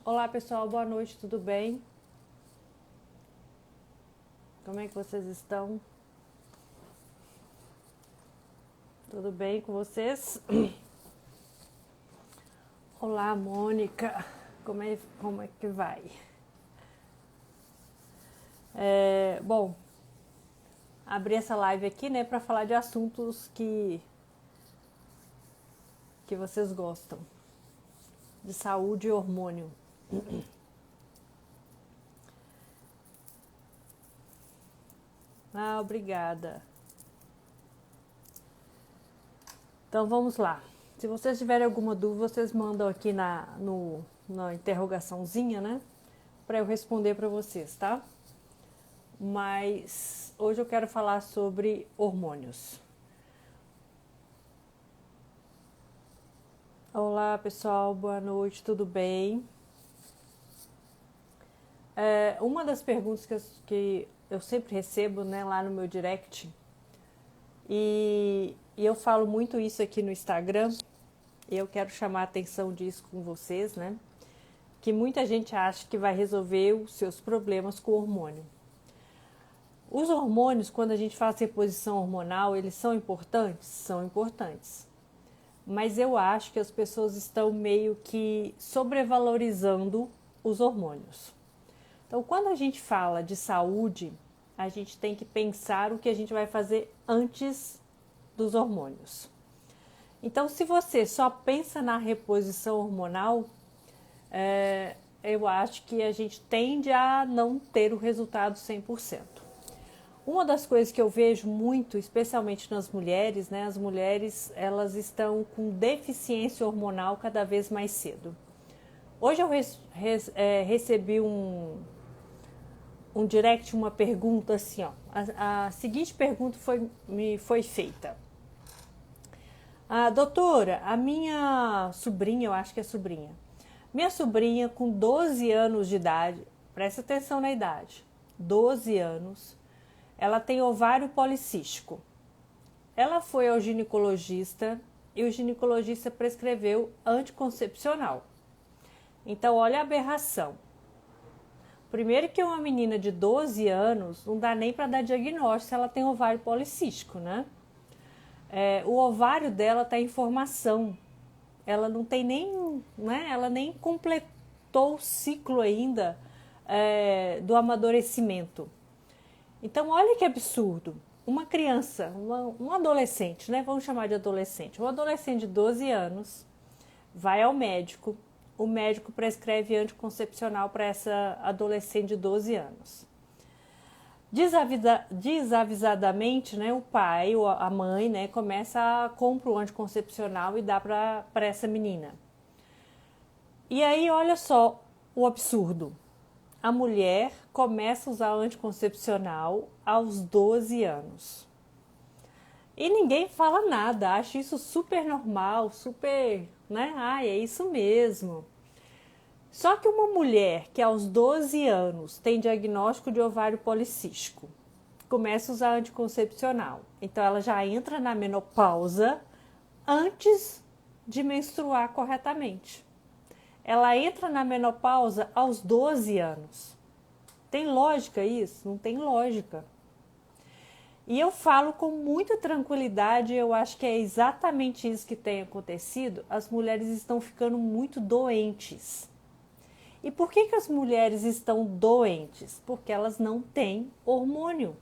Olá pessoal, boa noite, tudo bem? Como é que vocês estão? Tudo bem com vocês? Olá, Mônica, como é que vai? Bom, abri essa live aqui, né, para falar de assuntos que vocês gostam, de saúde e hormônio. Ah, obrigada. Então vamos lá. Se vocês tiverem alguma dúvida, vocês mandam aqui na interrogaçãozinha, né, para eu responder para vocês, tá? Mas hoje eu quero falar sobre hormônios. Olá pessoal, boa noite, tudo bem? Uma das perguntas que eu sempre recebo, né, lá no meu direct, e eu falo muito isso aqui no Instagram, e eu quero chamar a atenção disso com vocês, né? Que muita gente acha que vai resolver os seus problemas com hormônio. Os hormônios, quando a gente faz reposição hormonal, eles são importantes? São importantes. Mas eu acho que as pessoas estão meio que sobrevalorizando os hormônios. Então, quando a gente fala de saúde, a gente tem que pensar o que a gente vai fazer antes dos hormônios. Então, se você só pensa na reposição hormonal, eu acho que a gente tende a não ter o resultado 100%. Uma das coisas que eu vejo muito, especialmente nas mulheres, né? As mulheres, elas estão com deficiência hormonal cada vez mais cedo. Hoje eu recebi um direct, uma pergunta assim, ó. A seguinte pergunta me foi feita. Doutora, a minha sobrinha, eu acho que é sobrinha, minha sobrinha com 12 anos de idade, presta atenção na idade, 12 anos, ela tem ovário policístico. Ela foi ao ginecologista e o ginecologista prescreveu anticoncepcional. Então, olha a aberração. Primeiro que uma menina de 12 anos não dá nem para dar diagnóstico se ela tem ovário policístico, né? O ovário dela está em formação. Ela não tem nem, né? Ela nem completou o ciclo ainda do amadurecimento. Então, olha que absurdo. Uma criança, um adolescente, né? Vamos chamar de adolescente. Um adolescente de 12 anos vai ao médico, o médico prescreve anticoncepcional para essa adolescente de 12 anos. Desavisadamente, né, o pai ou a mãe, né, começa a comprar o anticoncepcional e dá para essa menina. E aí, olha só o absurdo. A mulher começa a usar o anticoncepcional aos 12 anos. E ninguém fala nada, acha isso super normal, super, né? É isso mesmo. Só que uma mulher que aos 12 anos tem diagnóstico de ovário policístico, começa a usar anticoncepcional. Então ela já entra na menopausa antes de menstruar corretamente. Ela entra na menopausa aos 12 anos. Tem lógica isso? Não tem lógica. E eu falo com muita tranquilidade, eu acho que é exatamente isso que tem acontecido. As mulheres estão ficando muito doentes. E por que as mulheres estão doentes? Porque elas não têm hormônio.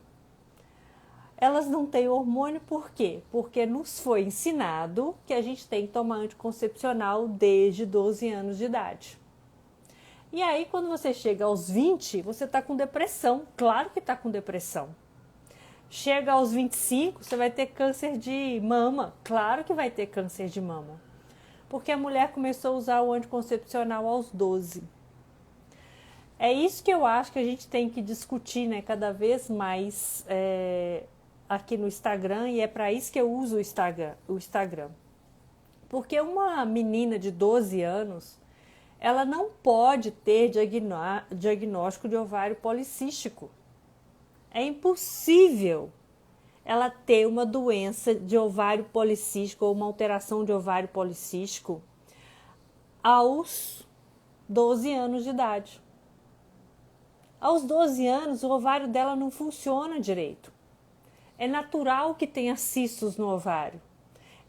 Elas não têm hormônio por quê? Porque nos foi ensinado que a gente tem que tomar anticoncepcional desde 12 anos de idade. E aí, quando você chega aos 20, você está com depressão. Claro que está com depressão. Chega aos 25, você vai ter câncer de mama. Claro que vai ter câncer de mama. Porque a mulher começou a usar o anticoncepcional aos 12. É isso que eu acho que a gente tem que discutir, né, cada vez mais aqui no Instagram, e é para isso que eu uso o Instagram. Porque uma menina de 12 anos, ela não pode ter diagnóstico de ovário policístico. É impossível ela ter uma doença de ovário policístico ou uma alteração de ovário policístico aos 12 anos de idade. Aos 12 anos, o ovário dela não funciona direito. É natural que tenha cistos no ovário.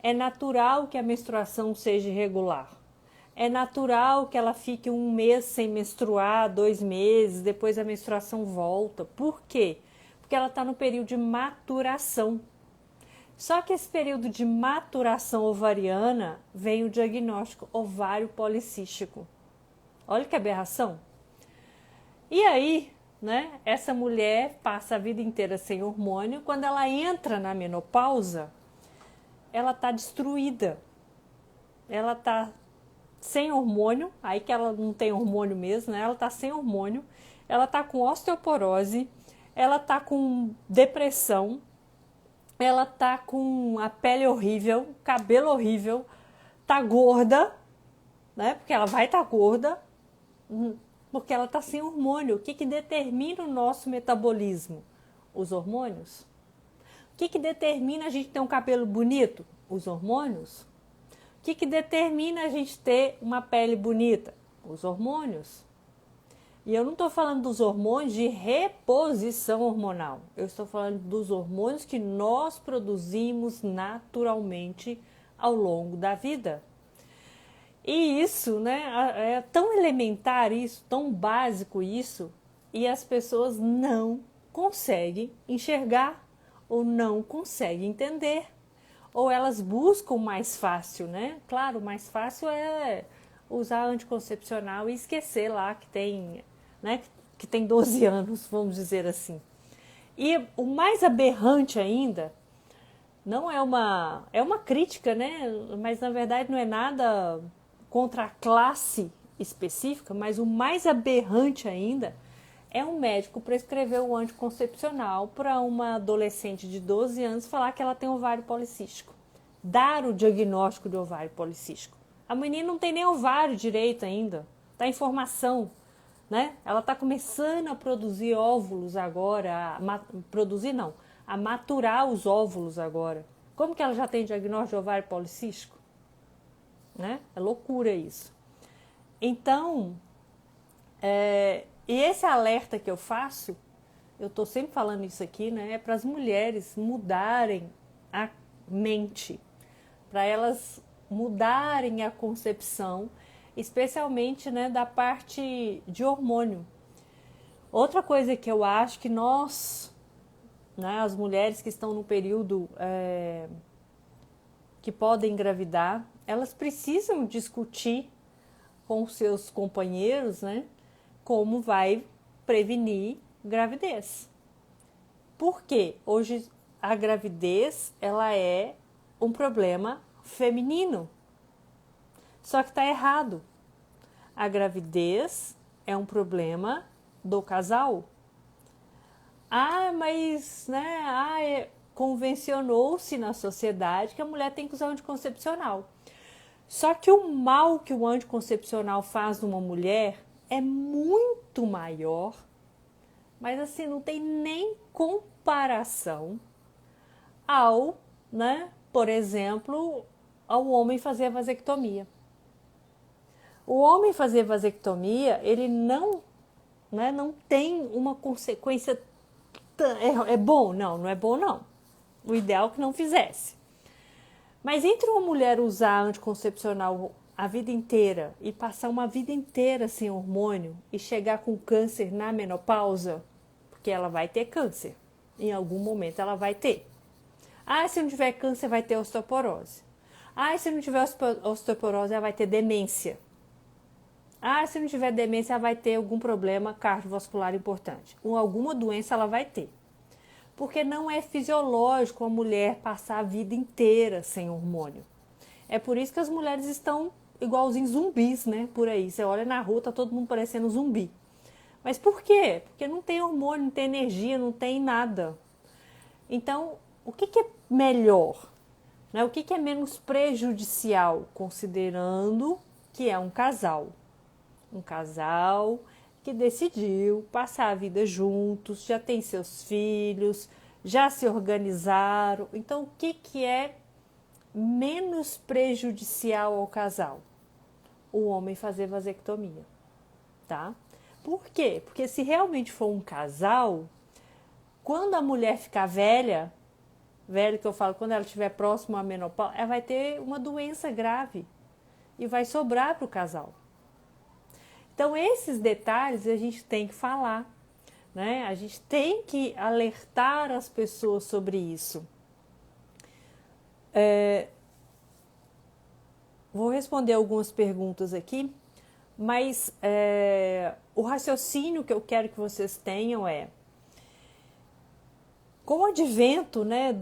É natural que a menstruação seja irregular. É natural que ela fique um mês sem menstruar, 2 meses, depois a menstruação volta. Por quê? Porque ela está no período de maturação. Só que esse período de maturação ovariana vem o diagnóstico ovário policístico. Olha que aberração. E aí, né, essa mulher passa a vida inteira sem hormônio. Quando ela entra na menopausa, ela está destruída. Ela está sem hormônio, aí que ela não tem hormônio mesmo, né? Ela está sem hormônio, ela está com osteoporose, ela está com depressão, ela está com a pele horrível, cabelo horrível, tá gorda, né? Porque ela vai estar gorda, porque ela está sem hormônio. O que determina o nosso metabolismo? Os hormônios. O que determina a gente ter um cabelo bonito? Os hormônios. O que determina a gente ter uma pele bonita? Os hormônios. E eu não estou falando dos hormônios de reposição hormonal. Eu estou falando dos hormônios que nós produzimos naturalmente ao longo da vida. E isso, né, é tão elementar isso, tão básico isso, e as pessoas não conseguem enxergar ou não conseguem entender. Ou elas buscam o mais fácil, né? Claro, o mais fácil é usar anticoncepcional e esquecer lá que tem, né, que tem 12 anos, vamos dizer assim. E o mais aberrante ainda, não é uma crítica, né? Mas na verdade não é nada contra a classe específica, mas o mais aberrante ainda é um médico prescrever o anticoncepcional para uma adolescente de 12 anos falar que ela tem ovário policístico. Dar o diagnóstico de ovário policístico. A menina não tem nem ovário direito ainda, está em formação, né? Ela está começando a produzir óvulos agora, a maturar os óvulos agora. Como que ela já tem diagnóstico de ovário policístico? Né? É loucura isso. Então, e esse alerta que eu faço, eu estou sempre falando isso aqui, né? É para as mulheres mudarem a mente, para elas mudarem a concepção, especialmente, né, da parte de hormônio. Outra coisa que eu acho que nós, né, as mulheres que estão no período que podem engravidar, elas precisam discutir com seus companheiros, né, como vai prevenir gravidez. Por quê? Hoje a gravidez, ela é um problema feminino. Só que está errado. A gravidez é um problema do casal. Mas, né, convencionou-se na sociedade que a mulher tem que usar anticoncepcional. Só que o mal que o anticoncepcional faz numa mulher é muito maior, mas assim, não tem nem comparação ao, né, por exemplo, ao homem fazer a vasectomia. O homem fazer vasectomia, ele não tem uma consequência. É bom? Não, não é bom não. O ideal é que não fizesse. Mas entre uma mulher usar anticoncepcional a vida inteira e passar uma vida inteira sem hormônio e chegar com câncer na menopausa, porque ela vai ter câncer, em algum momento ela vai ter. Se não tiver câncer vai ter osteoporose. Se não tiver osteoporose ela vai ter demência. Se não tiver demência ela vai ter algum problema cardiovascular importante. Ou alguma doença ela vai ter. Porque não é fisiológico a mulher passar a vida inteira sem hormônio. É por isso que as mulheres estão igualzinho zumbis, né? Por aí. Você olha na rua, tá todo mundo parecendo zumbi. Mas por quê? Porque não tem hormônio, não tem energia, não tem nada. Então, o que é melhor? Né? O que é menos prejudicial, considerando que é um casal? Um casal que decidiu passar a vida juntos, já tem seus filhos, já se organizaram. Então, o que é menos prejudicial ao casal? O homem fazer vasectomia. tá? Por quê? Porque se realmente for um casal, quando a mulher ficar velha, velha que eu falo, quando ela estiver próxima à menopausa, ela vai ter uma doença grave e vai sobrar para o casal. Então, esses detalhes a gente tem que falar, né? A gente tem que alertar as pessoas sobre isso. Vou responder algumas perguntas aqui, mas o raciocínio que eu quero que vocês tenham é: com o advento, né,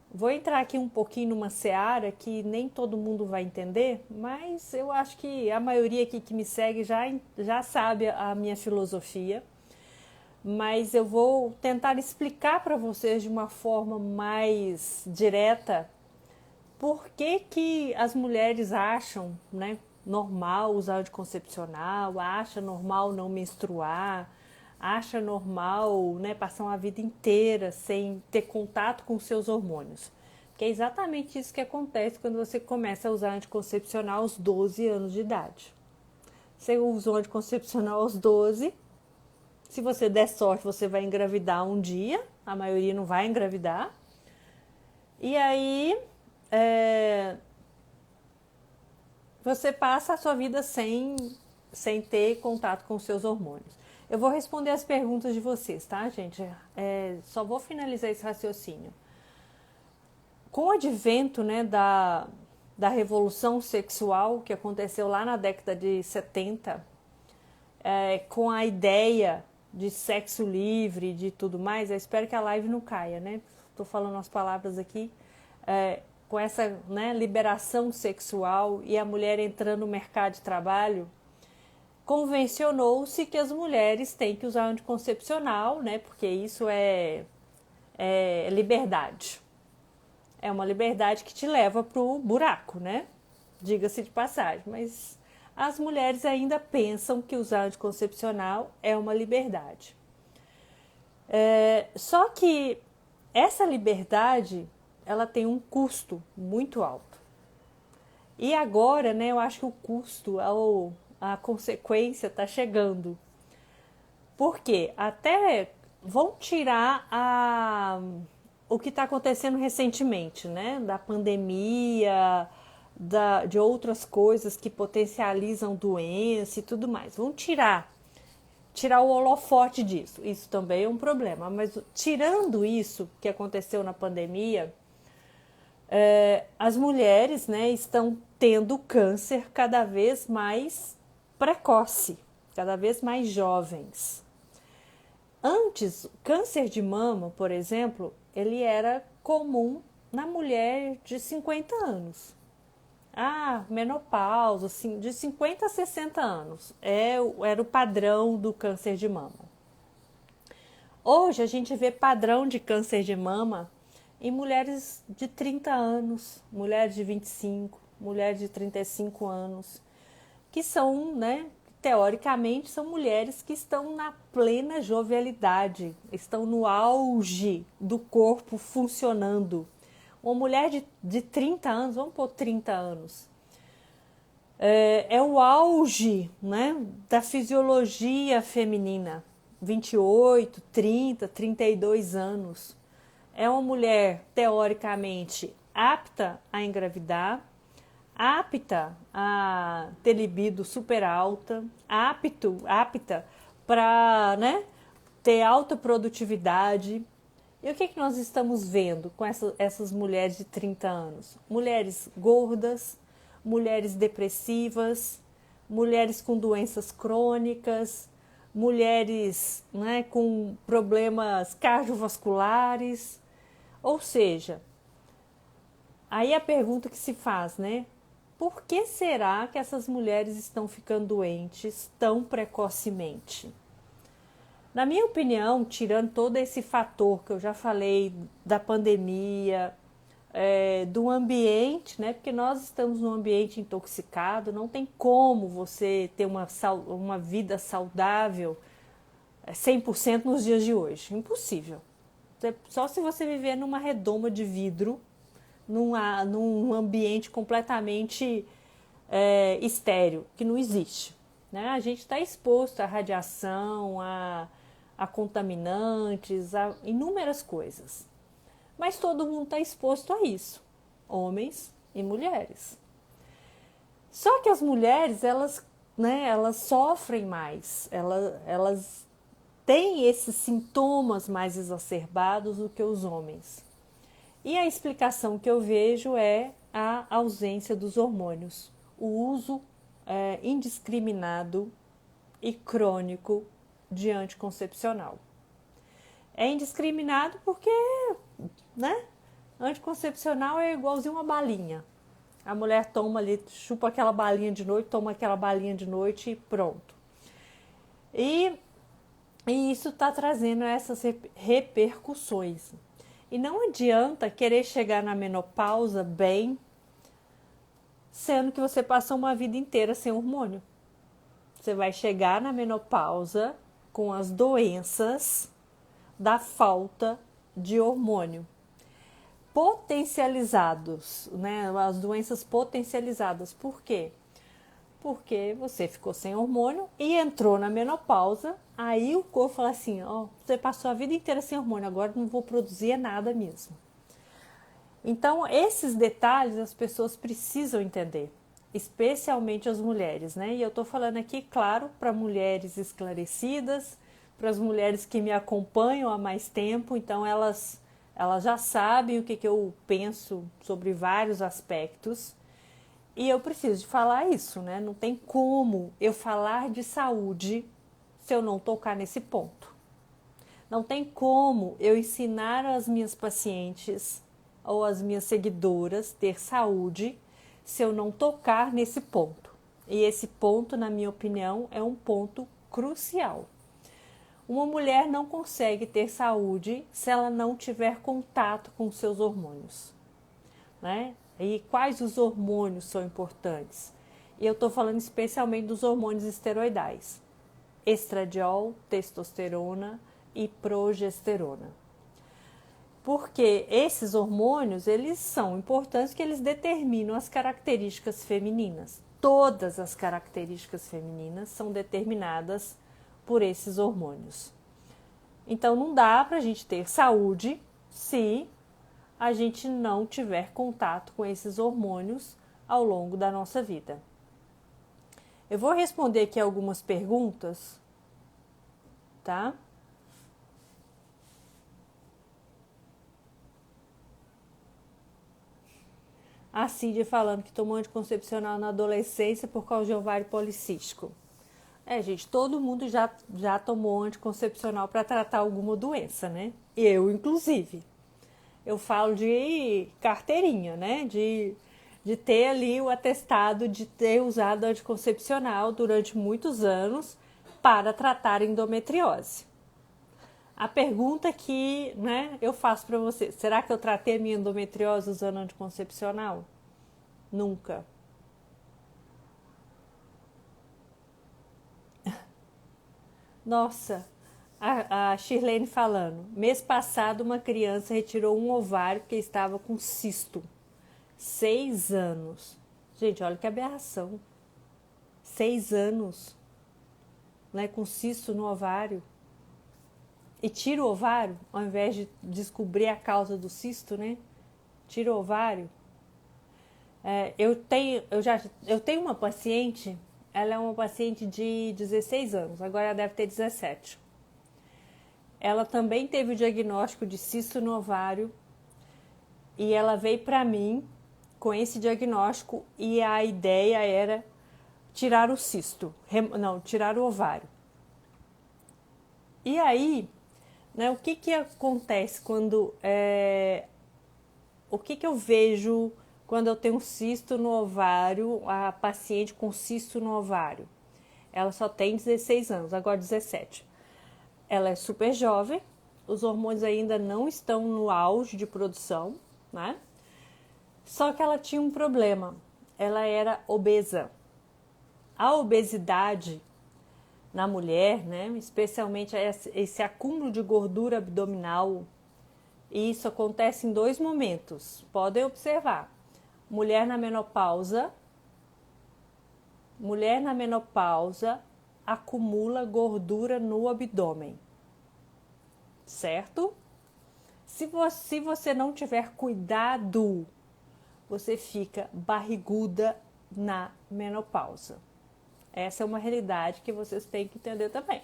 Vou entrar aqui um pouquinho numa seara que nem todo mundo vai entender, mas eu acho que a maioria aqui que me segue já sabe a minha filosofia. Mas eu vou tentar explicar para vocês de uma forma mais direta por que as mulheres acham, né, normal usar anticoncepcional, acha normal não menstruar, acha normal, né, passar uma vida inteira sem ter contato com seus hormônios. Que é exatamente isso que acontece quando você começa a usar anticoncepcional aos 12 anos de idade. Você usou anticoncepcional aos 12, se você der sorte, você vai engravidar um dia, a maioria não vai engravidar. E aí, você passa a sua vida sem ter contato com os seus hormônios. Eu vou responder as perguntas de vocês, tá, gente? Só vou finalizar esse raciocínio. Com o advento, né, da revolução sexual que aconteceu lá na década de 70, com a ideia de sexo livre, de tudo mais, eu espero que a live não caia, né? Estou falando as palavras aqui. Com essa, né, liberação sexual e a mulher entrando no mercado de trabalho, convencionou-se que as mulheres têm que usar anticoncepcional, né? Porque isso é liberdade. É uma liberdade que te leva pro buraco, né? Diga-se de passagem. Mas as mulheres ainda pensam que usar anticoncepcional é uma liberdade. Só que essa liberdade, ela tem um custo muito alto. E agora, né, eu acho que o custo, a consequência está chegando. Porque até vão tirar o que está acontecendo recentemente, né? Da pandemia, de outras coisas que potencializam doença e tudo mais. Vão tirar o holofote disso. Isso também é um problema. Mas tirando isso que aconteceu na pandemia, as mulheres, né, estão tendo câncer cada vez mais precoce, cada vez mais jovens. Antes, câncer de mama, por exemplo, ele era comum na mulher de 50 anos. Menopausa, assim, de 50 a 60 anos. Era o padrão do câncer de mama. Hoje a gente vê padrão de câncer de mama em mulheres de 30 anos, mulheres de 25, mulheres de 35 anos, que são, né, teoricamente, são mulheres que estão na plena jovialidade, estão no auge do corpo funcionando. Uma mulher de 30 anos, vamos pôr 30 anos, é o auge, né, da fisiologia feminina. 28, 30, 32 anos. É uma mulher, teoricamente, apta a engravidar, apta a ter libido super alta, apta para, né, ter alta produtividade. E o que nós estamos vendo com essas mulheres de 30 anos? Mulheres gordas, mulheres depressivas, mulheres com doenças crônicas, mulheres, né, com problemas cardiovasculares. Ou seja, aí a pergunta que se faz, né? Por que será que essas mulheres estão ficando doentes tão precocemente? Na minha opinião, tirando todo esse fator que eu já falei da pandemia, do ambiente, né? Porque nós estamos num ambiente intoxicado, não tem como você ter uma vida saudável 100% nos dias de hoje. Impossível. Só se você viver numa redoma de vidro, num ambiente completamente estéril, que não existe. né? A gente está exposto à radiação, a contaminantes, a inúmeras coisas. Mas todo mundo está exposto a isso, homens e mulheres. Só que as mulheres, elas, né, elas sofrem mais, elas têm esses sintomas mais exacerbados do que os homens. E a explicação que eu vejo é a ausência dos hormônios, o uso indiscriminado e crônico de anticoncepcional. É indiscriminado porque, né, anticoncepcional é igualzinho uma balinha. A mulher toma ali, chupa aquela balinha de noite, toma aquela balinha de noite e pronto. E isso está trazendo essas repercussões. E não adianta querer chegar na menopausa bem, sendo que você passou uma vida inteira sem hormônio. Você vai chegar na menopausa com as doenças da falta de hormônio. Potencializados, né? As doenças potencializadas. Por quê? Porque você ficou sem hormônio e entrou na menopausa, aí o corpo fala assim, ó, você passou a vida inteira sem hormônio, agora não vou produzir nada mesmo. Então, esses detalhes as pessoas precisam entender, especialmente as mulheres, né? E eu tô falando aqui, claro, para mulheres esclarecidas, para as mulheres que me acompanham há mais tempo, então elas já sabem o que eu penso sobre vários aspectos. E eu preciso de falar isso, né? Não tem como eu falar de saúde se eu não tocar nesse ponto. Não tem como eu ensinar as minhas pacientes ou as minhas seguidoras ter saúde se eu não tocar nesse ponto. E esse ponto, na minha opinião, é um ponto crucial. Uma mulher não consegue ter saúde se ela não tiver contato com seus hormônios, né? E quais os hormônios são importantes? E eu estou falando especialmente dos hormônios esteroidais. Estradiol, testosterona e progesterona. Porque esses hormônios, eles são importantes porque eles determinam as características femininas. Todas as características femininas são determinadas por esses hormônios. Então não dá para a gente ter saúde se a gente não tiver contato com esses hormônios ao longo da nossa vida. Eu vou responder aqui algumas perguntas, tá? A Cídia falando que tomou anticoncepcional na adolescência por causa de ovário policístico. Gente, todo mundo já tomou anticoncepcional para tratar alguma doença, né? Eu, inclusive. Eu falo de carteirinha, né? De ter ali o atestado de ter usado anticoncepcional durante muitos anos para tratar endometriose. A pergunta que, né, eu faço para você, será que eu tratei a minha endometriose usando anticoncepcional? Nunca. Nossa, a Shirlene falando, mês passado uma criança retirou um ovário porque estava com cisto. 6 anos. Gente, olha que aberração. 6 anos, né, com cisto no ovário. E tira o ovário, ao invés de descobrir a causa do cisto, né? Tira o ovário. Eu tenho uma paciente, ela é uma paciente de 16 anos, agora ela deve ter 17. Ela também teve o diagnóstico de cisto no ovário e ela veio para mim com esse diagnóstico e a ideia era tirar o cisto, tirar o ovário. E aí, né, o que acontece quando... o que eu vejo quando eu tenho um cisto no ovário, a paciente com cisto no ovário? Ela só tem 16 anos, agora 17. Ela é super jovem, os hormônios ainda não estão no auge de produção, né? Só que ela tinha um problema, ela era obesa. A obesidade na mulher, né, especialmente esse acúmulo de gordura abdominal, e isso acontece em 2 momentos, podem observar. Mulher na menopausa mulher na menopausa acumula gordura no abdômen, certo? Se você não tiver cuidado, você fica barriguda na menopausa. Essa é uma realidade que vocês têm que entender também.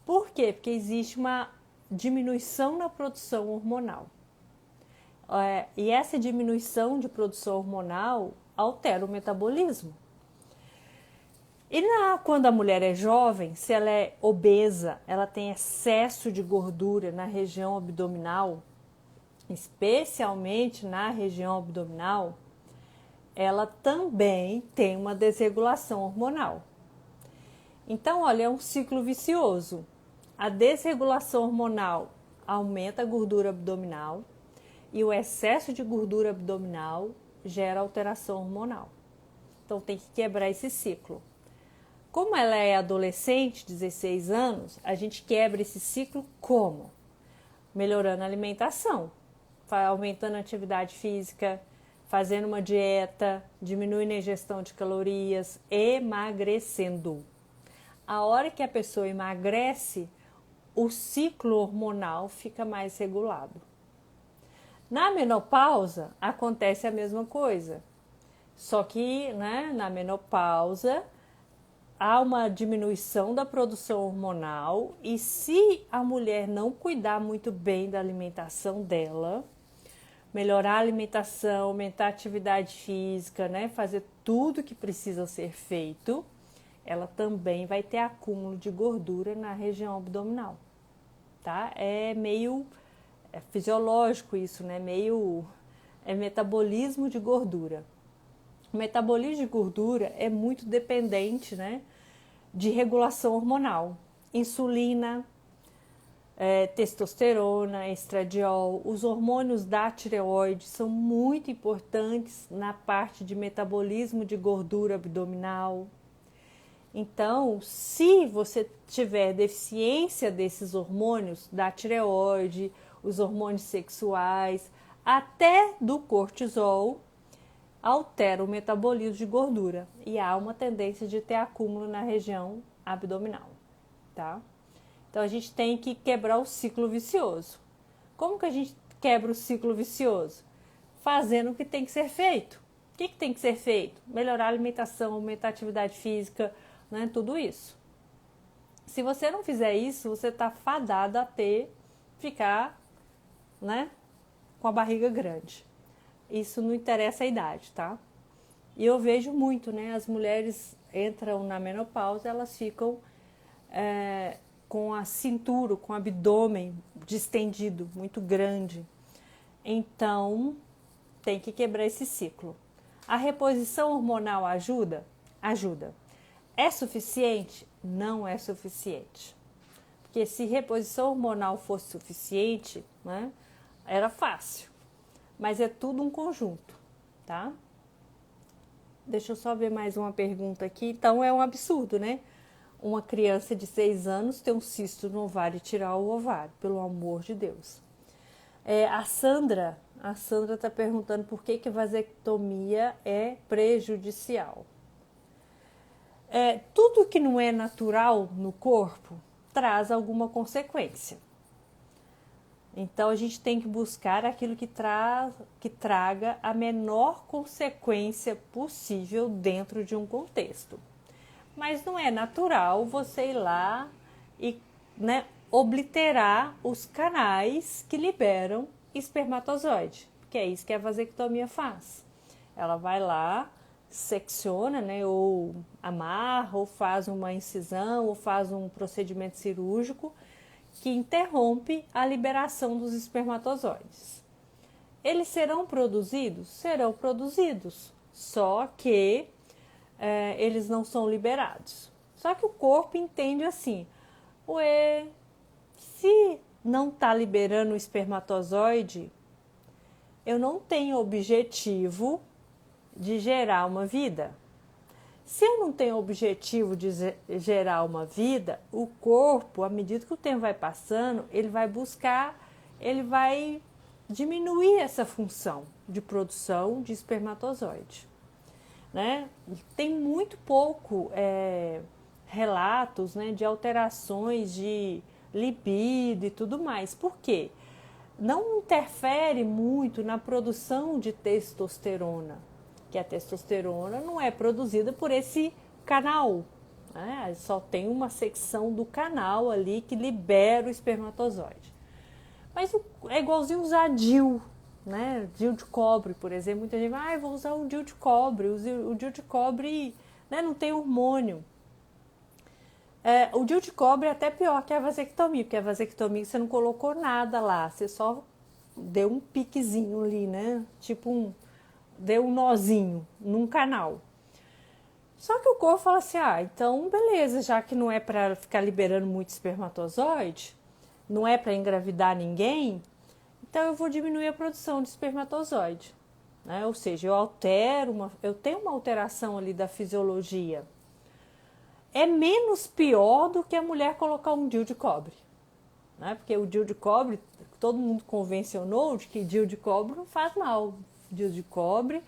Por quê? Porque existe uma diminuição na produção hormonal. E essa diminuição de produção hormonal altera o metabolismo. E quando a mulher é jovem, se ela é obesa, ela tem excesso de gordura na região abdominal, especialmente na região abdominal, ela também tem uma desregulação hormonal. Então, olha, é um ciclo vicioso. A desregulação hormonal aumenta a gordura abdominal e o excesso de gordura abdominal gera alteração hormonal. Então, tem que quebrar esse ciclo. Como ela é adolescente, 16 anos, a gente quebra esse ciclo como? Melhorando a alimentação, aumentando a atividade física, fazendo uma dieta, diminuindo a ingestão de calorias, emagrecendo. A hora que a pessoa emagrece, o ciclo hormonal fica mais regulado. Na menopausa, acontece a mesma coisa. Só que, na menopausa, há uma diminuição da produção hormonal e se a mulher não cuidar muito bem da alimentação dela, melhorar a alimentação, aumentar a atividade física, fazer tudo que precisa ser feito, ela também vai ter acúmulo de gordura na região abdominal, tá? É fisiológico isso, é metabolismo de gordura. O metabolismo de gordura é muito dependente, de regulação hormonal. Insulina, testosterona, estradiol, os hormônios da tireoide são muito importantes na parte de metabolismo de gordura abdominal. Então, se você tiver deficiência desses hormônios da tireoide, os hormônios sexuais, até do cortisol, altera o metabolismo de gordura e há uma tendência de ter acúmulo na região abdominal, tá? Então, a gente tem que quebrar o ciclo vicioso. Como que a gente quebra o ciclo vicioso? Fazendo o que tem que ser feito. O que tem que ser feito? Melhorar a alimentação, aumentar a atividade física, tudo isso. Se você não fizer isso, você está fadado a ficar, com a barriga grande. Isso não interessa a idade, tá? E eu vejo muito, as mulheres entram na menopausa, elas ficam com a cintura, com o abdômen distendido, muito grande. Então, tem que quebrar esse ciclo. A reposição hormonal ajuda? Ajuda. É suficiente? Não é suficiente. Porque se reposição hormonal fosse suficiente, era fácil. Mas é tudo um conjunto, tá? Deixa eu só ver mais uma pergunta aqui. Então, é um absurdo, Uma criança de 6 anos ter um cisto no ovário e tirar o ovário, pelo amor de Deus. A Sandra está perguntando por que vasectomia é prejudicial. Tudo que não é natural no corpo traz alguma consequência. Então, a gente tem que buscar aquilo que traga a menor consequência possível dentro de um contexto. Mas não é natural você ir lá e obliterar os canais que liberam espermatozoide, que é isso que a vasectomia faz. Ela vai lá, secciona, ou amarra, ou faz uma incisão, ou faz um procedimento cirúrgico que interrompe a liberação dos espermatozoides. Eles serão produzidos? Serão produzidos, só que eles não são liberados. Só que o corpo entende assim, se não está liberando o espermatozoide, eu não tenho objetivo de gerar uma vida. Se eu não tenho objetivo de gerar uma vida, o corpo, à medida que o tempo vai passando, ele vai diminuir essa função de produção de espermatozoide. né? Tem muito pouco relatos, né, de alterações de libido e tudo mais. Por quê? Não interfere muito na produção de testosterona, que a testosterona não é produzida por esse canal, né? Só tem uma secção do canal ali que libera o espermatozoide. Mas é igualzinho usar DIU, né? DIU de cobre, por exemplo. Muita gente vai, vou usar o DIU de cobre. O DIU de cobre, né, não tem hormônio. O DIU de cobre é até pior que a vasectomia, porque a vasectomia você não colocou nada lá, você só deu um piquezinho ali, né? Tipo deu um nozinho num canal. Só que o corpo fala assim, então beleza, já que não é para ficar liberando muito espermatozoide, não é para engravidar ninguém, então eu vou diminuir a produção de espermatozoide, né? Ou seja, eu tenho uma alteração ali da fisiologia. É menos pior do que a mulher colocar um DIU de cobre, né? Porque o DIU de cobre, todo mundo convencionou de que DIU de cobre não faz mal. DIU de cobre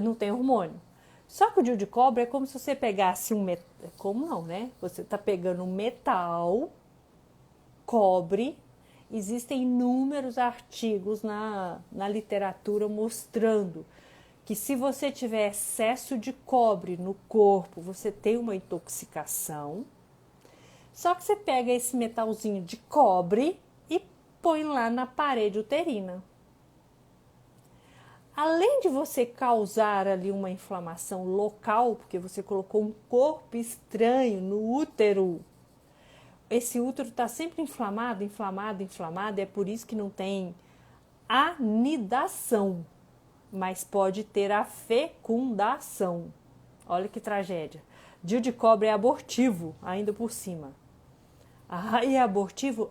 não tem hormônio. Só que o DIU de cobre é como se você pegasse um metal. Como não, né? Você está pegando um metal, cobre. Existem inúmeros artigos na literatura mostrando que se você tiver excesso de cobre no corpo, você tem uma intoxicação. Só que você pega esse metalzinho de cobre e põe lá na parede uterina. Além de você causar ali uma inflamação local, porque você colocou um corpo estranho no útero, esse útero está sempre inflamado, e é por isso que não tem anidação, mas pode ter a fecundação. Olha que tragédia. DIU de cobre é abortivo, ainda por cima. E é abortivo?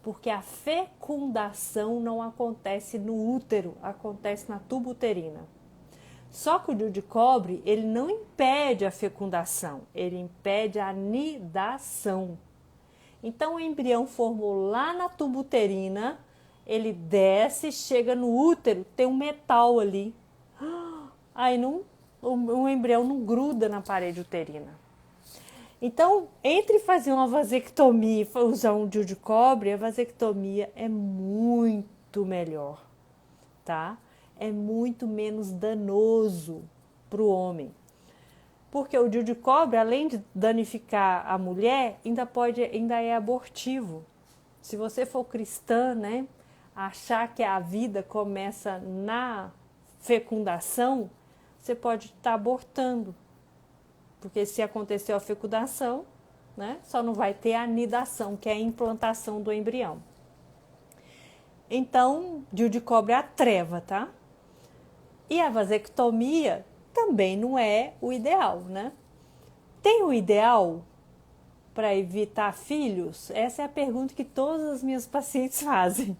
Porque a fecundação não acontece no útero, acontece na tuba uterina. Só que o DIU de cobre, ele não impede a fecundação, ele impede a anidação. Então o embrião formou lá na tuba uterina, ele desce, chega no útero, tem um metal ali. Aí o embrião não gruda na parede uterina. Então, entre fazer uma vasectomia e usar um DIU de cobre, a vasectomia é muito melhor, tá? É muito menos danoso para o homem. Porque o DIU de cobre, além de danificar a mulher, ainda é abortivo. Se você for cristã, né, achar que a vida começa na fecundação, você pode estar abortando. Porque se aconteceu a fecundação, né, só não vai ter a anidação, que é a implantação do embrião. Então, DIU de cobre é a treva, tá? E a vasectomia também não é o ideal, né? Tem o ideal para evitar filhos? Essa é a pergunta que todas as minhas pacientes fazem.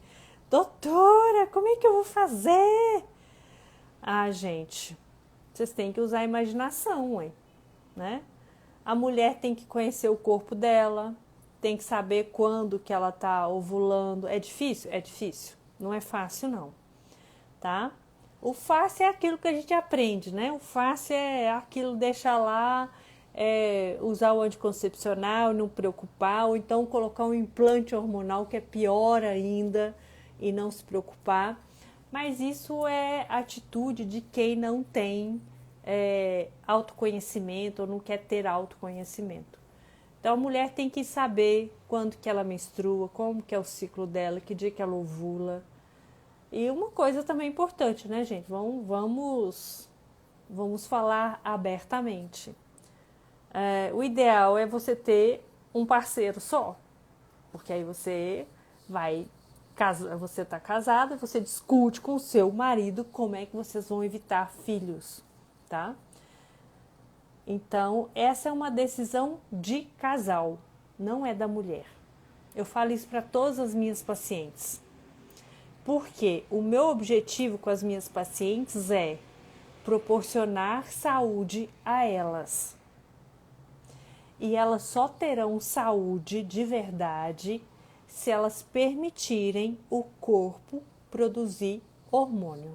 Doutora, como é que eu vou fazer? Gente, vocês têm que usar a imaginação, ué. Né? A mulher tem que conhecer o corpo dela, tem que saber quando que ela está ovulando. É difícil? É difícil. Não é fácil, não. Tá? O fácil é aquilo que a gente aprende, né? O fácil é aquilo deixar lá, usar o anticoncepcional, não preocupar, ou então colocar um implante hormonal, que é pior ainda, e não se preocupar. Mas isso é atitude de quem não tem autoconhecimento ou não quer ter autoconhecimento. Então a mulher tem que saber quando que ela menstrua, como que é o ciclo dela, que dia que ela ovula. E uma coisa também importante, né, gente? Vamos falar abertamente. O ideal é você ter um parceiro só, porque aí você está casada, você discute com o seu marido como é que vocês vão evitar filhos. Tá? Então, essa é uma decisão de casal, não é da mulher. Eu falo isso para todas as minhas pacientes. Porque o meu objetivo com as minhas pacientes é proporcionar saúde a elas. E elas só terão saúde de verdade se elas permitirem o corpo produzir hormônio.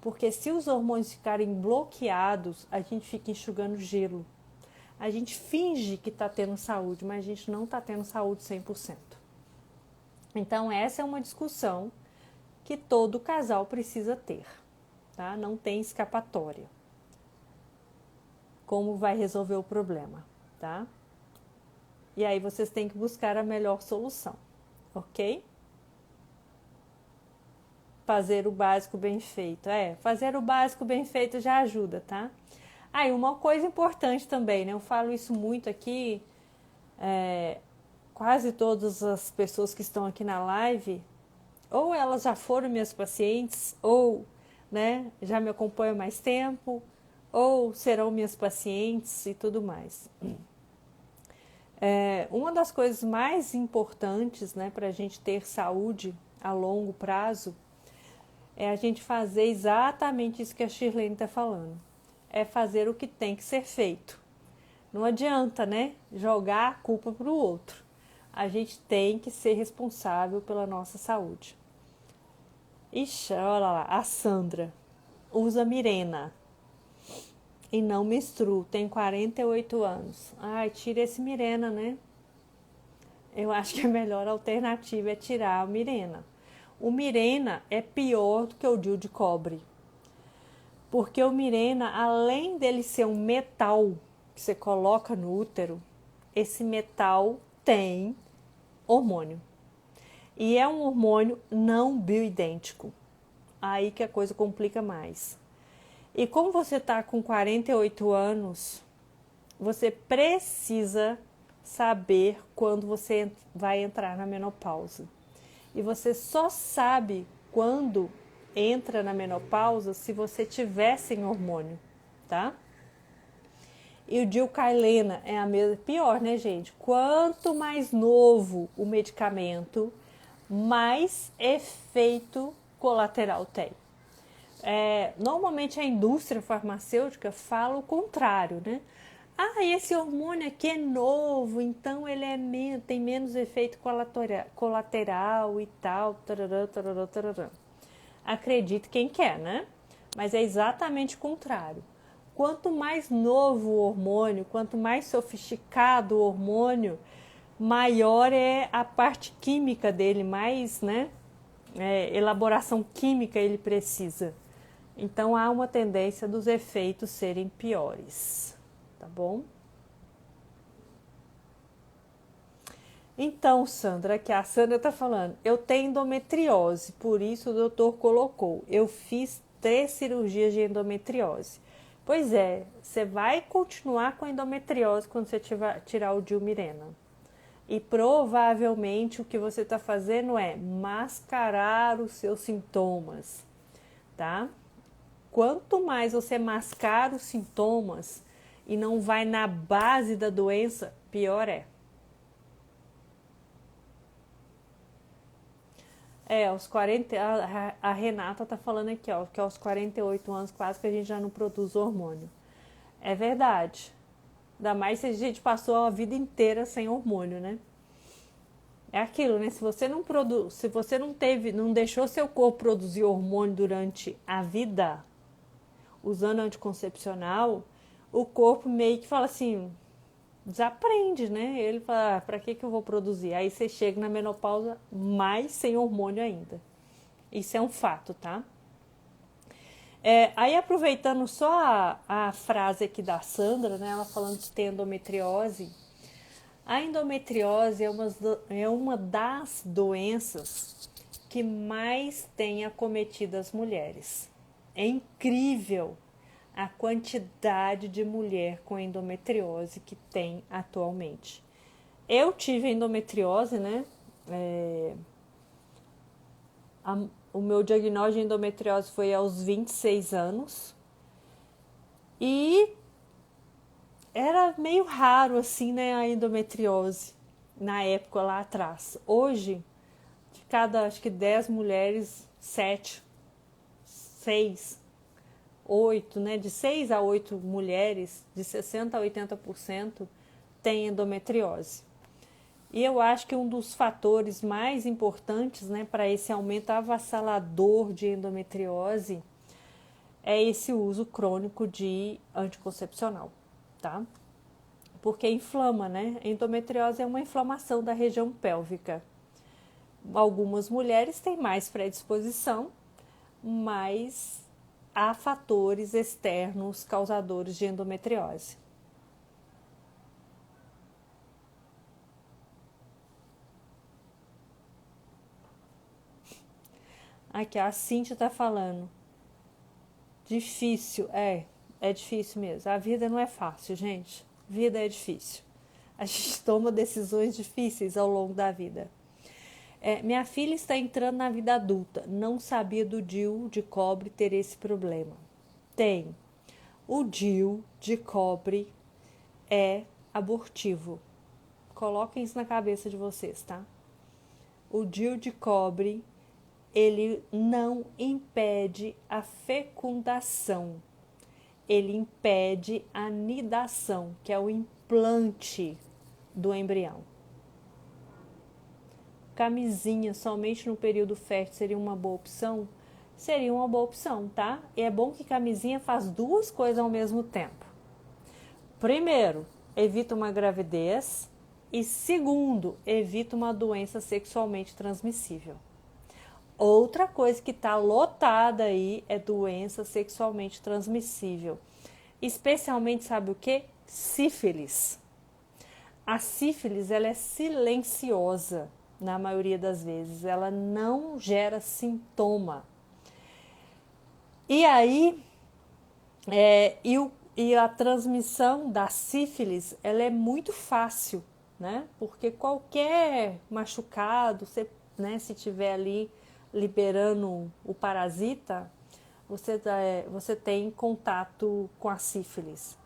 Porque se os hormônios ficarem bloqueados, a gente fica enxugando gelo. A gente finge que está tendo saúde, mas a gente não está tendo saúde 100%. Então, essa é uma discussão que todo casal precisa ter, tá? Não tem escapatória. Como vai resolver o problema, tá? E aí vocês têm que buscar a melhor solução, ok? Fazer o básico bem feito. Fazer o básico bem feito já ajuda, tá? E uma coisa importante também, né? Eu falo isso muito aqui, quase todas as pessoas que estão aqui na live, ou elas já foram minhas pacientes, ou, né, já me acompanham há mais tempo, ou serão minhas pacientes e tudo mais. Uma das coisas mais importantes, né, para a gente ter saúde a longo prazo é a gente fazer exatamente isso que a Shirlene está falando. É fazer o que tem que ser feito. Não adianta, né, jogar a culpa para o outro. A gente tem que ser responsável pela nossa saúde. Ixi, olha lá, a Sandra usa Mirena e não menstrua, tem 48 anos. Tira esse Mirena, né? Eu acho que a melhor alternativa é tirar o Mirena. O Mirena é pior do que o DIU de cobre. Porque o Mirena, além dele ser um metal que você coloca no útero, esse metal tem hormônio. E é um hormônio não bioidêntico. Aí que a coisa complica mais. E como você está com 48 anos, você precisa saber quando você vai entrar na menopausa. E você só sabe quando entra na menopausa se você tiver sem hormônio, tá? E o Dilcailena é a mesma, pior, né, gente? Quanto mais novo o medicamento, mais efeito colateral tem. Normalmente a indústria farmacêutica fala o contrário, né? Esse hormônio aqui é novo, então ele tem menos efeito colateral e tal. Tarará, tarará, tarará. Acredite quem quer, né? Mas é exatamente o contrário. Quanto mais novo o hormônio, quanto mais sofisticado o hormônio, maior é a parte química dele, mais, né, elaboração química ele precisa. Então há uma tendência dos efeitos serem piores, tá bom? Então, Sandra, que a Sandra está falando, eu tenho endometriose, por isso o doutor colocou. Eu fiz 3 cirurgias de endometriose. Pois é, você vai continuar com endometriose quando você tirar o Dilmirena. E provavelmente o que você está fazendo é mascarar os seus sintomas, tá? Quanto mais você mascara os sintomas e não vai na base da doença, pior é. Aos 40, a Renata tá falando aqui, ó, que aos 48 anos quase que a gente já não produz hormônio. É verdade. Ainda mais se a gente passou a vida inteira sem hormônio, né? É aquilo, né? Se você não produz, se você não deixou seu corpo produzir hormônio durante a vida, usando anticoncepcional, o corpo meio que fala assim, desaprende, né? Ele fala, pra que eu vou produzir? Aí você chega na menopausa mais sem hormônio ainda. Isso é um fato, tá? Aí aproveitando só a frase aqui da Sandra, né? Ela falando que tem endometriose. A endometriose é uma das doenças que mais tem acometido as mulheres. É incrível a quantidade de mulher com endometriose que tem atualmente. Eu tive endometriose, né? O meu diagnóstico de endometriose foi aos 26 anos. E era meio raro, assim, né, a endometriose na época lá atrás. Hoje, de cada, acho que 10 mulheres, 7, 6, 8, né, de 6 a 8 mulheres, de 60% a 80%, têm endometriose. E eu acho que um dos fatores mais importantes, né, para esse aumento avassalador de endometriose é esse uso crônico de anticoncepcional, tá? Porque inflama, né? Endometriose é uma inflamação da região pélvica. Algumas mulheres têm mais predisposição, mas há fatores externos causadores de endometriose. Aqui, a Cíntia tá falando. Difícil, é difícil mesmo. A vida não é fácil, gente. Vida é difícil. A gente toma decisões difíceis ao longo da vida. Minha filha está entrando na vida adulta. Não sabia do DIU de cobre ter esse problema. Tem. O DIU de cobre é abortivo. Coloquem isso na cabeça de vocês, tá? O DIU de cobre, ele não impede a fecundação. Ele impede a nidação, que é o implante do embrião. Camisinha somente no período fértil seria uma boa opção? Seria uma boa opção, tá? E é bom que camisinha faz duas coisas ao mesmo tempo. Primeiro, evita uma gravidez e segundo, evita uma doença sexualmente transmissível. Outra coisa que está lotada aí é doença sexualmente transmissível. Especialmente, sabe o que? Sífilis. A sífilis, ela é silenciosa na maioria das vezes. Ela não gera sintoma. E aí, a transmissão da sífilis, ela é muito fácil, né? Porque qualquer machucado, se tiver ali liberando o parasita, você tem contato com a sífilis.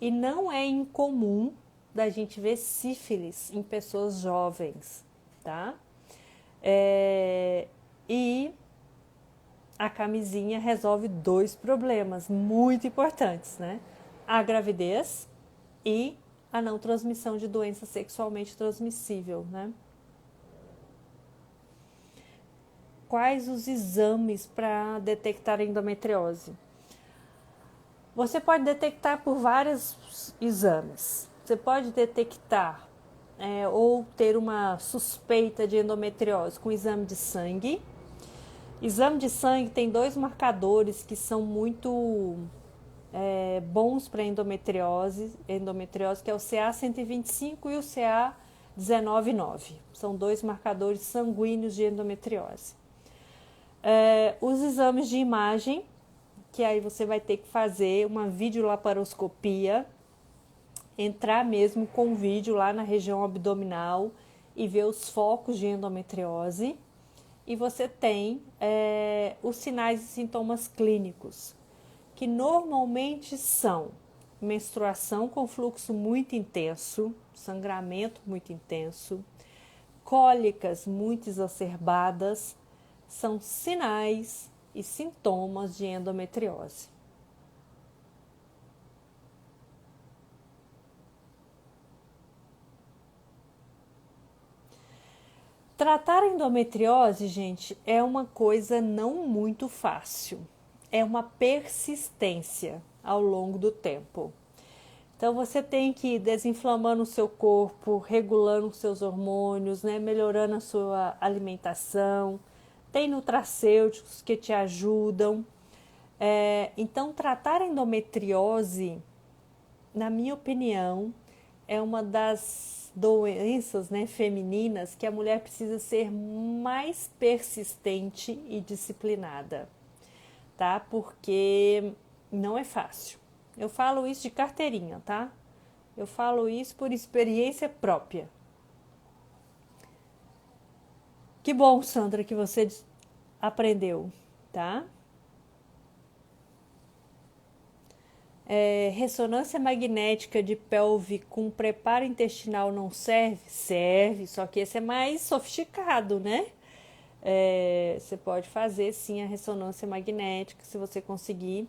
E não é incomum da gente ver sífilis em pessoas jovens, tá? E a camisinha resolve dois problemas muito importantes, né? A gravidez e a não transmissão de doença sexualmente transmissível, né? Quais os exames para detectar endometriose? Você pode detectar por vários exames. Você pode detectar ou ter uma suspeita de endometriose com exame de sangue. Exame de sangue tem dois marcadores que são muito bons para endometriose, que é o CA-125 e o CA-199. São dois marcadores sanguíneos de endometriose. Os exames de imagem, que aí você vai ter que fazer uma videolaparoscopia, entrar mesmo com o vídeo lá na região abdominal e ver os focos de endometriose. E você tem os sinais e sintomas clínicos, que normalmente são menstruação com fluxo muito intenso, sangramento muito intenso, cólicas muito exacerbadas, são sinais e sintomas de endometriose. Tratar a endometriose, gente, é uma coisa não muito fácil. É uma persistência ao longo do tempo. Então você tem que ir desinflamando o seu corpo, regulando os seus hormônios, né, melhorando a sua alimentação. Tem nutracêuticos que te ajudam. Então, tratar a endometriose, na minha opinião, é uma das doenças, né, femininas que a mulher precisa ser mais persistente e disciplinada, tá? Porque não é fácil. Eu falo isso de carteirinha, tá? Eu falo isso por experiência própria. Que bom, Sandra, que você aprendeu, tá? Ressonância magnética de pelve com preparo intestinal não serve? Serve, só que esse é mais sofisticado, né? Você pode fazer sim a ressonância magnética se você conseguir.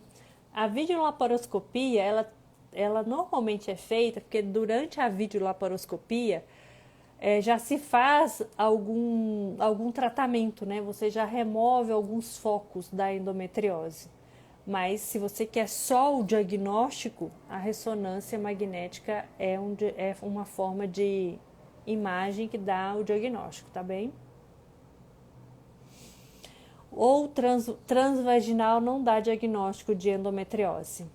A videolaparoscopia, ela normalmente é feita porque durante a videolaparoscopia já se faz algum tratamento, né? Você já remove alguns focos da endometriose. Mas se você quer só o diagnóstico, a ressonância magnética é uma forma de imagem que dá o diagnóstico, tá bem? Ou transvaginal não dá diagnóstico de endometriose,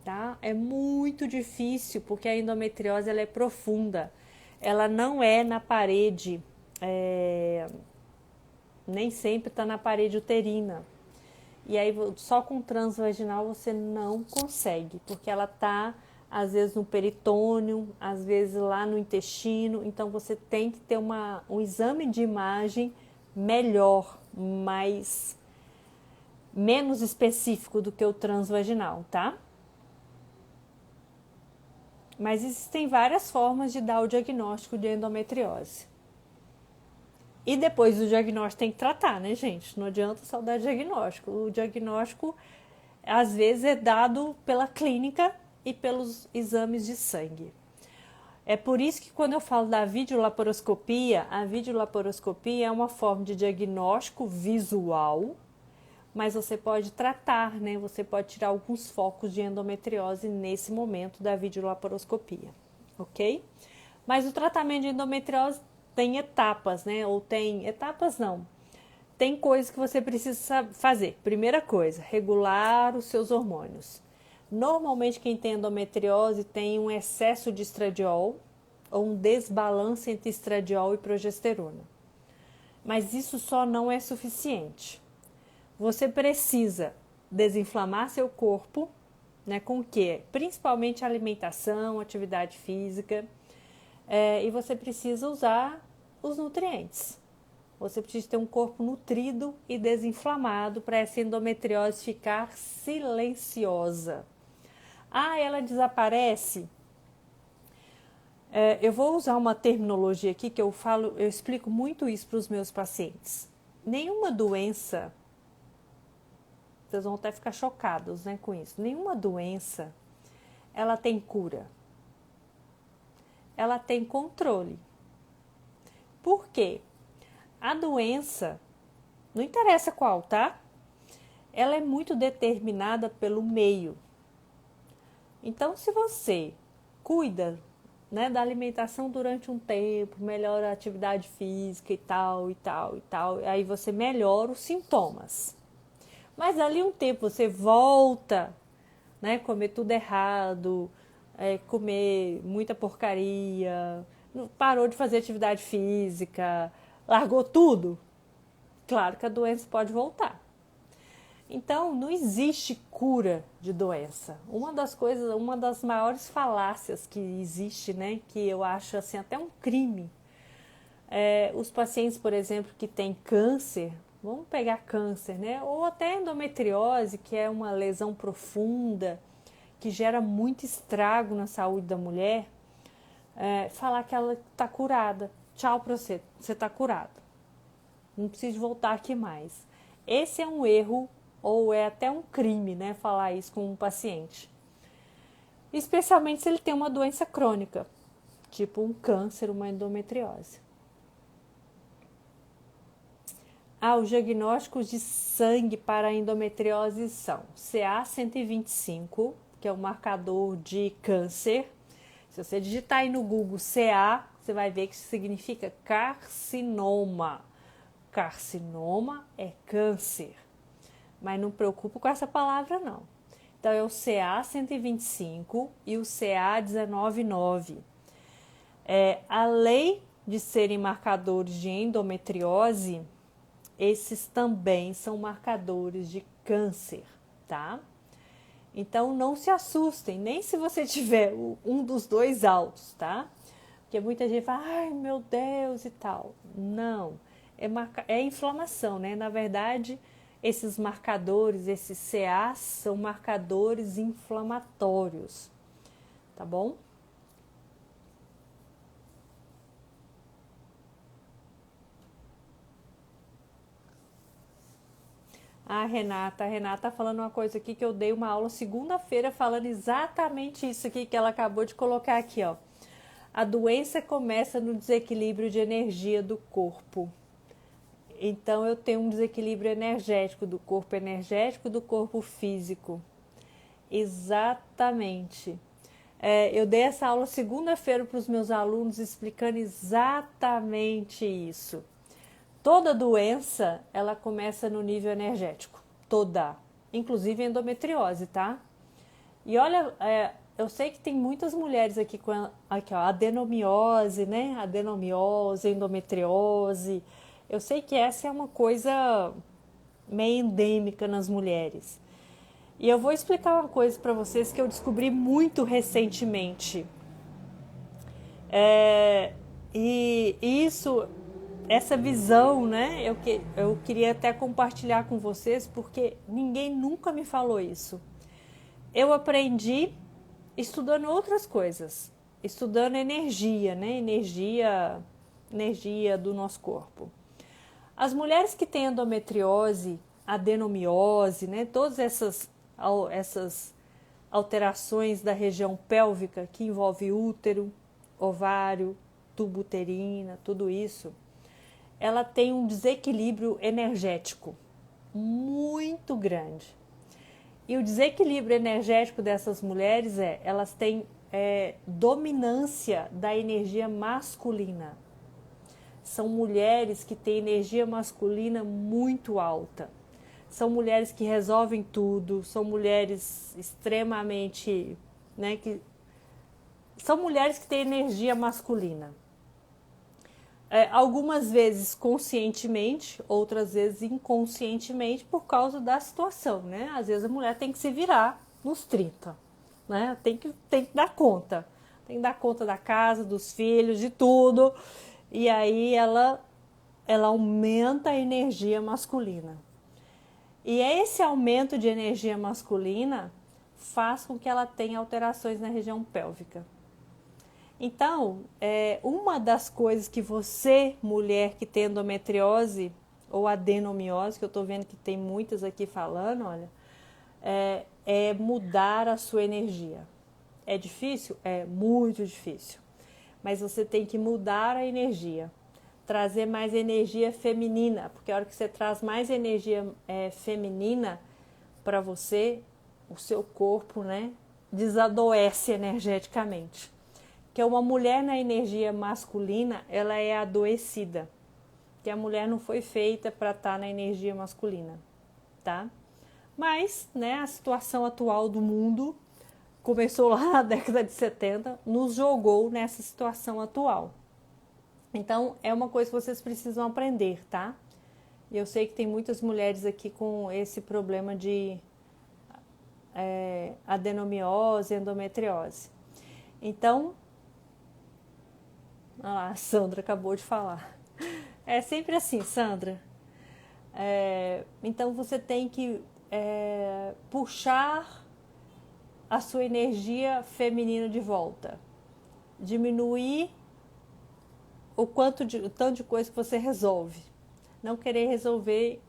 tá? É muito difícil porque a endometriose ela é profunda, ela não é na parede, nem sempre está na parede uterina. E aí só com transvaginal você não consegue, porque ela está às vezes no peritônio, às vezes lá no intestino, então você tem que ter um exame de imagem melhor, menos específico do que o transvaginal, tá? Mas existem várias formas de dar o diagnóstico de endometriose. E depois do diagnóstico tem que tratar, né, gente? Não adianta só dar diagnóstico. O diagnóstico, às vezes, é dado pela clínica e pelos exames de sangue. É por isso que quando eu falo da videolaparoscopia, a videolaparoscopia é uma forma de diagnóstico visual, mas você pode tratar, né? Você pode tirar alguns focos de endometriose nesse momento da videolaparoscopia, ok? Mas o tratamento de endometriose tem etapas, né? Ou tem etapas não. Tem coisas que você precisa fazer. Primeira coisa, regular os seus hormônios. Normalmente quem tem endometriose tem um excesso de estradiol ou um desbalanço entre estradiol e progesterona. Mas isso só não é suficiente. Você precisa desinflamar seu corpo, né, com o quê? Principalmente alimentação, atividade física, e você precisa usar os nutrientes. Você precisa ter um corpo nutrido e desinflamado para essa endometriose ficar silenciosa. Ah, ela desaparece? Eu vou usar uma terminologia aqui que eu explico muito isso para os meus pacientes. Nenhuma doença, vocês vão até ficar chocados, né, com isso. Nenhuma doença, ela tem cura. Ela tem controle. Por quê? A doença, não interessa qual, tá? Ela é muito determinada pelo meio. Então, se você cuida, né, da alimentação durante um tempo, melhora a atividade física e tal, aí você melhora os sintomas. Mas ali um tempo você volta, né, comer tudo errado, comer muita porcaria, parou de fazer atividade física, largou tudo, claro que a doença pode voltar. Então, não existe cura de doença. Uma das maiores falácias que existe, né, que eu acho assim até um crime, os pacientes, por exemplo, que têm câncer, vamos pegar câncer, né, ou até endometriose, que é uma lesão profunda, que gera muito estrago na saúde da mulher, falar que ela está curada. Tchau para você, você está curado. Não precisa voltar aqui mais. Esse é um erro, ou é até um crime, né, falar isso com um paciente. Especialmente se ele tem uma doença crônica, tipo um câncer, uma endometriose. Os diagnósticos de sangue para a endometriose são CA-125, que é o marcador de câncer. Se você digitar aí no Google CA, você vai ver que isso significa carcinoma. Carcinoma é câncer. Mas não preocupe com essa palavra, não. Então, é o CA-125 e o CA-199. Além de serem marcadores de endometriose, esses também são marcadores de câncer, tá? Então, não se assustem, nem se você tiver um dos dois altos, tá? Porque muita gente fala, ai meu Deus e tal. Não, é inflamação, né? Na verdade, esses marcadores, esses CAs, são marcadores inflamatórios, tá bom? A Renata falando uma coisa aqui que eu dei uma aula segunda-feira falando exatamente isso aqui que ela acabou de colocar aqui, ó. A doença começa no desequilíbrio de energia do corpo. Então eu tenho um desequilíbrio energético do corpo físico. Exatamente. Eu dei essa aula segunda-feira para os meus alunos explicando exatamente isso. Toda doença, ela começa no nível energético. Toda. Inclusive endometriose, tá? E olha, eu sei que tem muitas mulheres aqui com aqui, ó, adenomiose, né? Adenomiose, endometriose. Eu sei que essa é uma coisa meio endêmica nas mulheres. E eu vou explicar uma coisa para vocês que eu descobri muito recentemente. E isso, essa visão, né? Eu queria até compartilhar com vocês porque ninguém nunca me falou isso. Eu aprendi estudando outras coisas, estudando energia, né? Energia do nosso corpo. As mulheres que têm endometriose, adenomiose, né? Todas essas alterações da região pélvica que envolve útero, ovário, tubo uterina, tudo isso, ela tem um desequilíbrio energético muito grande. E o desequilíbrio energético dessas mulheres elas têm dominância da energia masculina. São mulheres que têm energia masculina muito alta. São mulheres que resolvem tudo, são mulheres extremamente, né, são mulheres que têm energia masculina. Algumas vezes conscientemente, outras vezes inconscientemente por causa da situação, né? Às vezes a mulher tem que se virar nos 30, né? Tem que dar conta. Tem que dar conta da casa, dos filhos, de tudo. E aí ela aumenta a energia masculina. E esse aumento de energia masculina faz com que ela tenha alterações na região pélvica. Então, uma das coisas que você, mulher que tem endometriose ou adenomiose, que eu estou vendo que tem muitas aqui falando, olha, é mudar a sua energia. É difícil? É muito difícil. Mas você tem que mudar a energia. Trazer mais energia feminina, porque a hora que você traz mais energia feminina para você, o seu corpo, né, desadoece energeticamente. Que uma mulher na energia masculina, ela é adoecida. Que a mulher não foi feita para estar na energia masculina, tá? Mas, né, a situação atual do mundo começou lá na década de 70, nos jogou nessa situação atual. Então, é uma coisa que vocês precisam aprender, tá? E eu sei que tem muitas mulheres aqui com esse problema de adenomiose, endometriose. Então, a Sandra acabou de falar. É sempre assim, Sandra. Então, você tem que puxar a sua energia feminina de volta. Diminuir o tanto de coisa que você resolve. Não querer resolver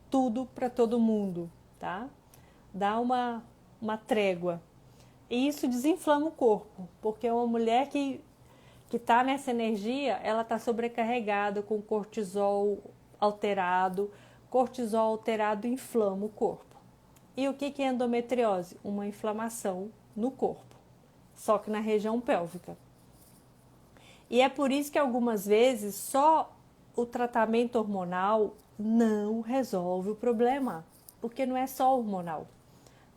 tudo para todo mundo, tá? Dá uma trégua. E isso desinflama o corpo, porque uma mulher que está nessa energia, ela está sobrecarregada com cortisol alterado. Cortisol alterado inflama o corpo. E o que é endometriose? Uma inflamação no corpo, só que na região pélvica. E é por isso que algumas vezes só o tratamento hormonal não resolve o problema, porque não é só hormonal,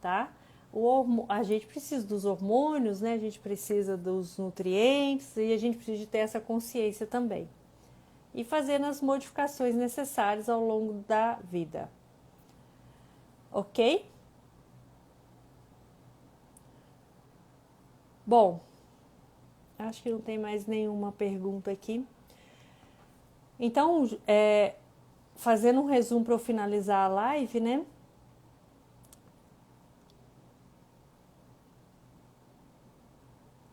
tá? A gente precisa dos hormônios, né? A gente precisa dos nutrientes e a gente precisa ter essa consciência também. E fazendo as modificações necessárias ao longo da vida. Ok? Bom, acho que não tem mais nenhuma pergunta aqui. Então, fazendo um resumo para eu finalizar a live, né?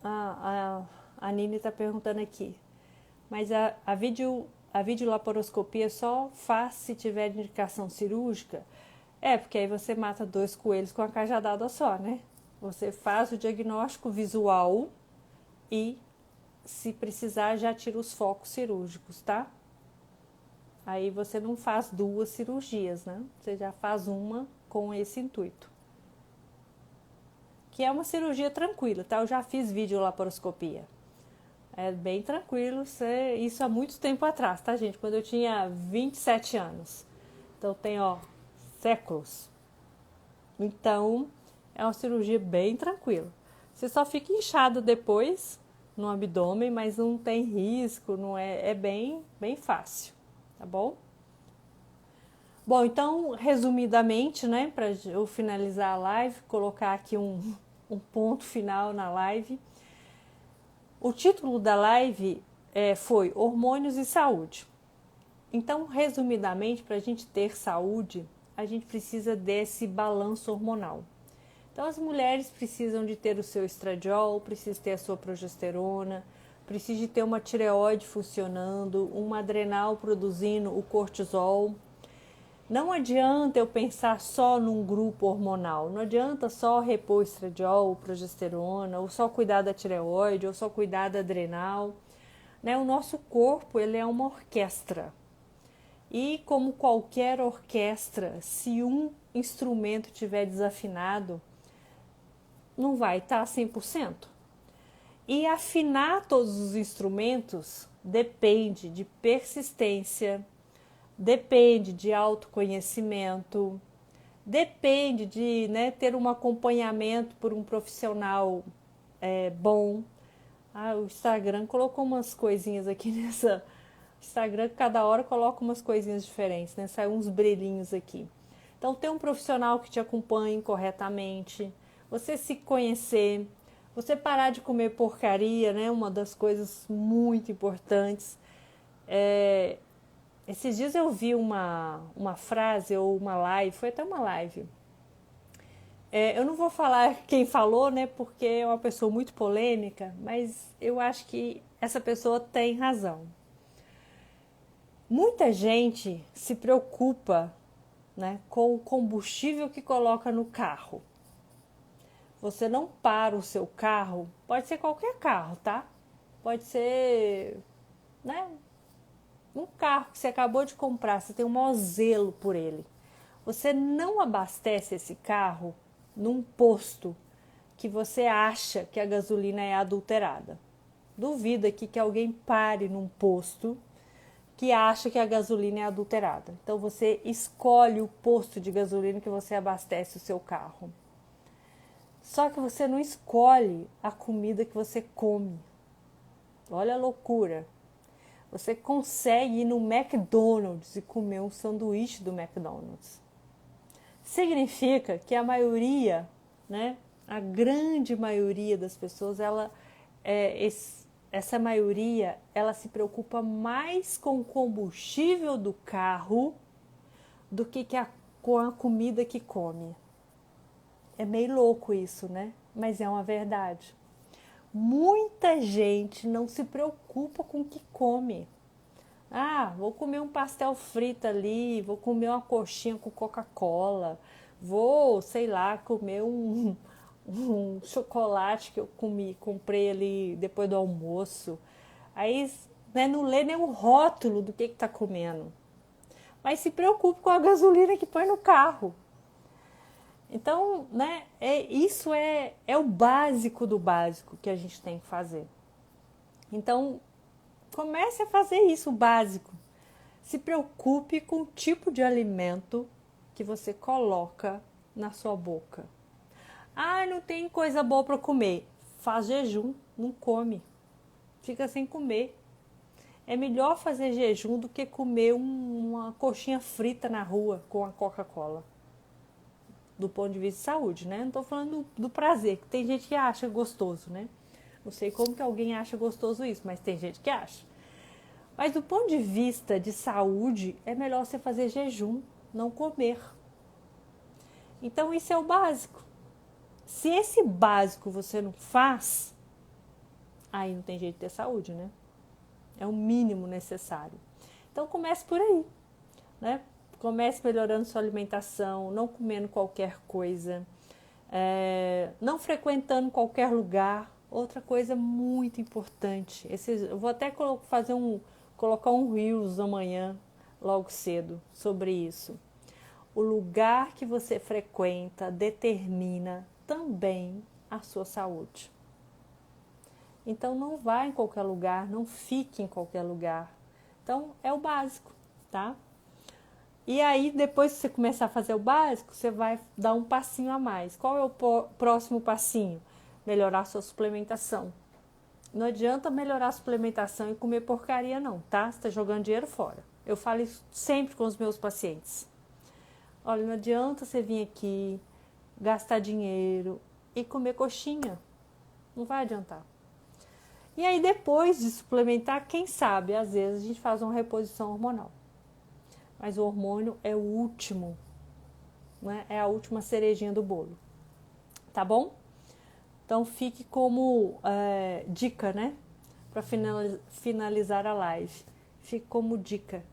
A Nini está perguntando aqui. Mas a videolaparoscopia só faz se tiver indicação cirúrgica? Porque aí você mata 2 coelhos com uma cajadada só, né? Você faz o diagnóstico visual e, se precisar, já tira os focos cirúrgicos, tá? Aí você não faz 2 cirurgias, né? Você já faz uma com esse intuito. Que é uma cirurgia tranquila, tá? Eu já fiz videolaparoscopia. É bem tranquilo, isso há muito tempo atrás, tá, gente? Quando eu tinha 27 anos. Então tem, ó, séculos. Então, é uma cirurgia bem tranquila. Você só fica inchado depois no abdômen, mas não tem risco, não é bem fácil, tá bom? Bom, então, resumidamente, né, para eu finalizar a live, colocar aqui um ponto final na live. O título da live foi Hormônios e Saúde. Então, resumidamente, para a gente ter saúde, a gente precisa desse balanço hormonal. Então, as mulheres precisam de ter o seu estradiol, precisam ter a sua progesterona, precisam de ter uma tireoide funcionando, uma adrenal produzindo o cortisol. Não adianta eu pensar só num grupo hormonal, não adianta só repor estradiol, progesterona, ou só cuidar da tireoide, ou só cuidar da adrenal. Né? O nosso corpo ele é uma orquestra. E como qualquer orquestra, se um instrumento estiver desafinado, não vai estar 100%. E afinar todos os instrumentos depende de persistência, depende de autoconhecimento, depende de ter um acompanhamento por um profissional bom. O Instagram colocou umas coisinhas aqui nessa... Instagram, cada hora coloca umas coisinhas diferentes, né? Sai uns brilhinhos aqui. Então, ter um profissional que te acompanhe corretamente, você se conhecer, você parar de comer porcaria, né? Uma das coisas muito importantes. Esses dias eu vi uma frase ou uma live, foi até uma live. Eu não vou falar quem falou, né? Porque é uma pessoa muito polêmica, mas eu acho que essa pessoa tem razão. Muita gente se preocupa, né, com o combustível que coloca no carro. Você não para o seu carro, pode ser qualquer carro, tá? Pode ser, né, um carro que você acabou de comprar, você tem um maior zelo por ele. Você não abastece esse carro num posto que você acha que a gasolina é adulterada. Duvido aqui que alguém pare num posto que acha que a gasolina é adulterada. Então você escolhe o posto de gasolina que você abastece o seu carro. Só que você não escolhe a comida que você come. Olha a loucura. Você consegue ir no McDonald's e comer um sanduíche do McDonald's. Significa que a maioria, né, a grande maioria das pessoas, essa maioria, ela se preocupa mais com o combustível do carro do que com a comida que come. É meio louco isso, né? Mas é uma verdade. Muita gente não se preocupa com o que come. Vou comer um pastel frito ali, vou comer uma coxinha com Coca-Cola, vou, sei lá, comer um chocolate que eu comprei ali depois do almoço. Aí, né, não lê nem o rótulo do que está comendo. Mas se preocupe com a gasolina que põe no carro. Então, né, isso é o básico do básico que a gente tem que fazer. Então, comece a fazer isso, o básico. Se preocupe com o tipo de alimento que você coloca na sua boca. Não tem coisa boa para comer. Faz jejum, não come. Fica sem comer. É melhor fazer jejum do que comer uma coxinha frita na rua com a Coca-Cola. Do ponto de vista de saúde, né? Não estou falando do prazer, que tem gente que acha gostoso, né? Não sei como que alguém acha gostoso isso, mas tem gente que acha. Mas do ponto de vista de saúde, é melhor você fazer jejum, não comer. Então isso é o básico. Se esse básico você não faz, aí não tem jeito de ter saúde, né? É o mínimo necessário. Então comece por aí, né? Comece melhorando sua alimentação, não comendo qualquer coisa, não frequentando qualquer lugar. Outra coisa muito importante, eu vou até colocar um Reels amanhã logo cedo sobre isso. O lugar que você frequenta determina também a sua saúde. Então não vá em qualquer lugar, não fique em qualquer lugar. Então é o básico, tá? E aí depois que você começar a fazer o básico, você vai dar um passinho a mais. Qual é o próximo passinho? Melhorar a sua suplementação. Não adianta melhorar a suplementação e comer porcaria não, tá? Você está jogando dinheiro fora. Eu falo isso sempre com os meus pacientes. Olha, não adianta você vir aqui, gastar dinheiro e comer coxinha. Não vai adiantar. E aí depois de suplementar, quem sabe, às vezes a gente faz uma reposição hormonal. Mas o hormônio é o último, né? É a última cerejinha do bolo. Tá bom? Então fique como dica, né? Para finalizar a live. Fique como dica.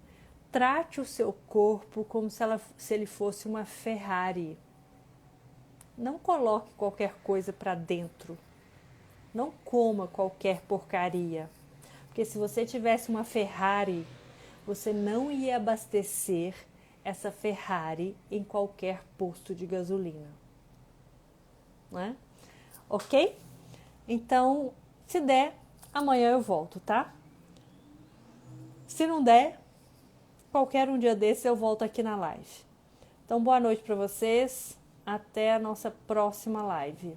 Trate o seu corpo como se ele fosse uma Ferrari. Não coloque qualquer coisa para dentro. Não coma qualquer porcaria. Porque se você tivesse uma Ferrari, você não ia abastecer essa Ferrari em qualquer posto de gasolina. Né? Ok? Então, se der, amanhã eu volto, tá? Se não der, qualquer um dia desses eu volto aqui na live. Então, boa noite para vocês. Até a nossa próxima live.